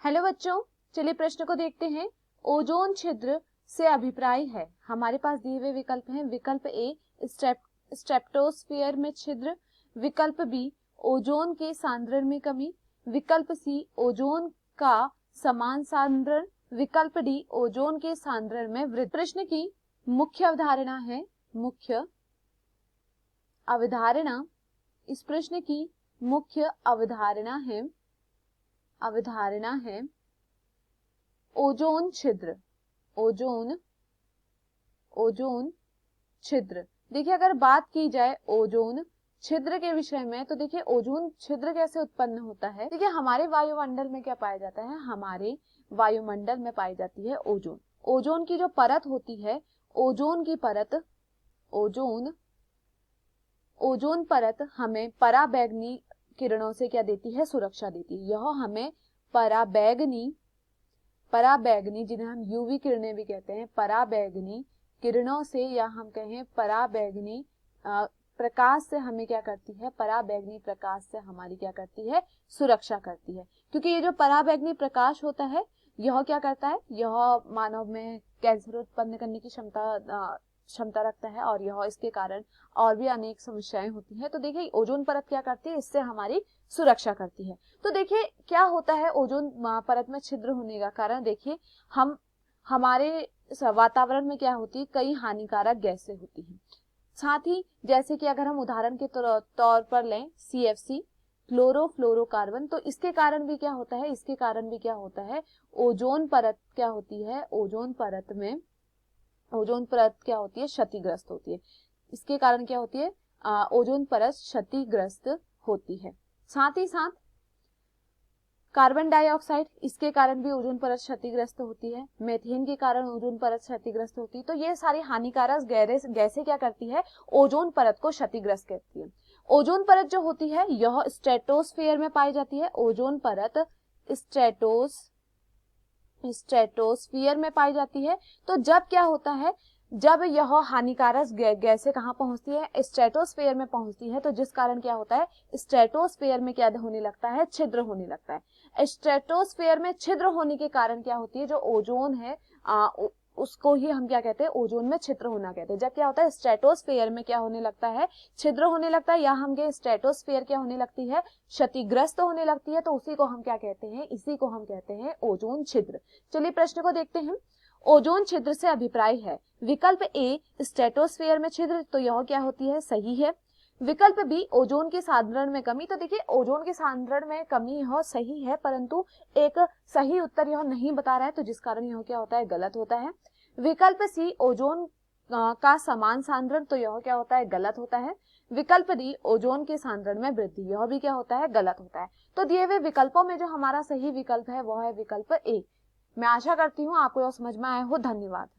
Hello बच्चों, चलिए प्रश्न को देखते हैं। ओजोन छिद्र से अभिप्राय है। हमारे पास दिए हुए विकल्प हैं। विकल्प ए स्ट्रेप्टोस्फीयर में छिद्र, विकल्प बी ओजोन के सांद्रण में कमी, विकल्प सी ओजोन का समान सांद्रण, विकल्प डी ओजोन के सांद्रण में वृद्धि। प्रश्न की मुख्य अवधारणा है, मुख्य अवधारणा, इस प्रश्न की मुख्य अवधारणा है ओजोन छिद्र। ओजोन छिद्र। देखिए, अगर बात की जाए ओजोन छिद्र के विषय में, तो देखिए ओजोन छिद्र कैसे उत्पन्न होता है। देखिए, हमारे वायुमंडल में क्या पाया जाता है, हमारे वायुमंडल में पाई जाती है ओजोन। ओजोन की जो परत होती है, ओजोन की परत, ओजोन परत हमें पराबैंगनी किरणों से क्या देती है, सुरक्षा देती है। यह हमें पराबैंगनी जिन्हें हम यूवी किरणें भी कहते हैं, पराबैंगनी किरणों से, या हम कहें पराबैंगनी प्रकाश से हमें क्या करती है, पराबैंगनी प्रकाश से हमारी क्या करती है, सुरक्षा करती है। क्योंकि ये जो पराबैंगनी प्रकाश होता है, यह क्या करता है, यह मानव में कैंसर उत्पन्न करने की क्षमता रखता है, और यह इसके कारण और भी अनेक समस्याएं होती हैं। तो देखिए ओजोन परत क्या करती है, इससे हमारी सुरक्षा करती है। तो देखिए क्या होता है ओजोन परत में छिद्र होने का कारण। देखिए, हमारे वातावरण में क्या होती है, कई हानिकारक गैसें होती हैं। साथ ही जैसे कि अगर हम उदाहरण के तौर पर लें CFC, क्लोरोफ्लोरोकार्बन, तो इसके कारण भी क्या होता है, ओजोन परत क्या होती है, ओजोन परत क्या होती है, क्षतिग्रस्त होती है। इसके कारण क्या होती है, ओजोन परत क्षतिग्रस्त होती है। साथ ही साथ कार्बन डाइऑक्साइड, इसके कारण भी ओजोन परत क्षतिग्रस्त होती है। मीथेन के कारण ओजोन परत क्षतिग्रस्त होती है। तो ये सारी हानिकारक गैसें क्या करती है, ओजोन परत को क्षतिग्रस्त करती है। ओजोन परत जो होती है, यह स्ट्रेटोस्फीयर में पाई जाती है। ओजोन परत स्ट्रेटोस्फीयर में पाई जाती है। तो जब क्या होता है, जब यह हानिकारक गैसें कहाँ पहुंचती है, स्ट्रेटोस्फीयर में पहुंचती है, तो जिस कारण क्या होता है, स्ट्रेटोस्फीयर में क्या होने लगता है, छिद्र होने लगता है। स्ट्रेटोस्फीयर में छिद्र होने के कारण क्या होती है, जो ओजोन है उसको ही हम क्या कहते हैं, ओजोन में छिद्र होना कहते हैं। जब क्या होता है, स्ट्रेटोस्फीयर में क्या होने लगता है, छिद्र होने लगता है, या हम कहें स्ट्रेटोस्फीयर क्या होने लगती है, क्षतिग्रस्त होने लगती है, तो उसी को हम क्या कहते हैं, इसी को हम कहते हैं ओजोन छिद्र। चलिए प्रश्न को देखते हैं। ओजोन छिद्र से अभिप्राय है। विकल्प ए स्ट्रेटोस्फीयर में छिद्र, तो यह क्या होती है, सही है। विकल्प बी ओजोन के सांद्रण में कमी, तो देखिए ओजोन के सांद्रण में कमी यह सही है, परंतु एक सही उत्तर यह नहीं बता रहा है, तो जिस कारण यह क्या होता है, गलत होता है। विकल्प सी ओजोन का समान सांद्रण, तो यह क्या होता है, गलत होता है। विकल्प डी ओजोन के सांद्रण में वृद्धि, यह भी क्या होता है, गलत होता है। तो दिए हुए विकल्पों में जो हमारा सही विकल्प है, वह है विकल्प ए। मैं आशा करती हूँ आपको यह समझ में आया हो। धन्यवाद।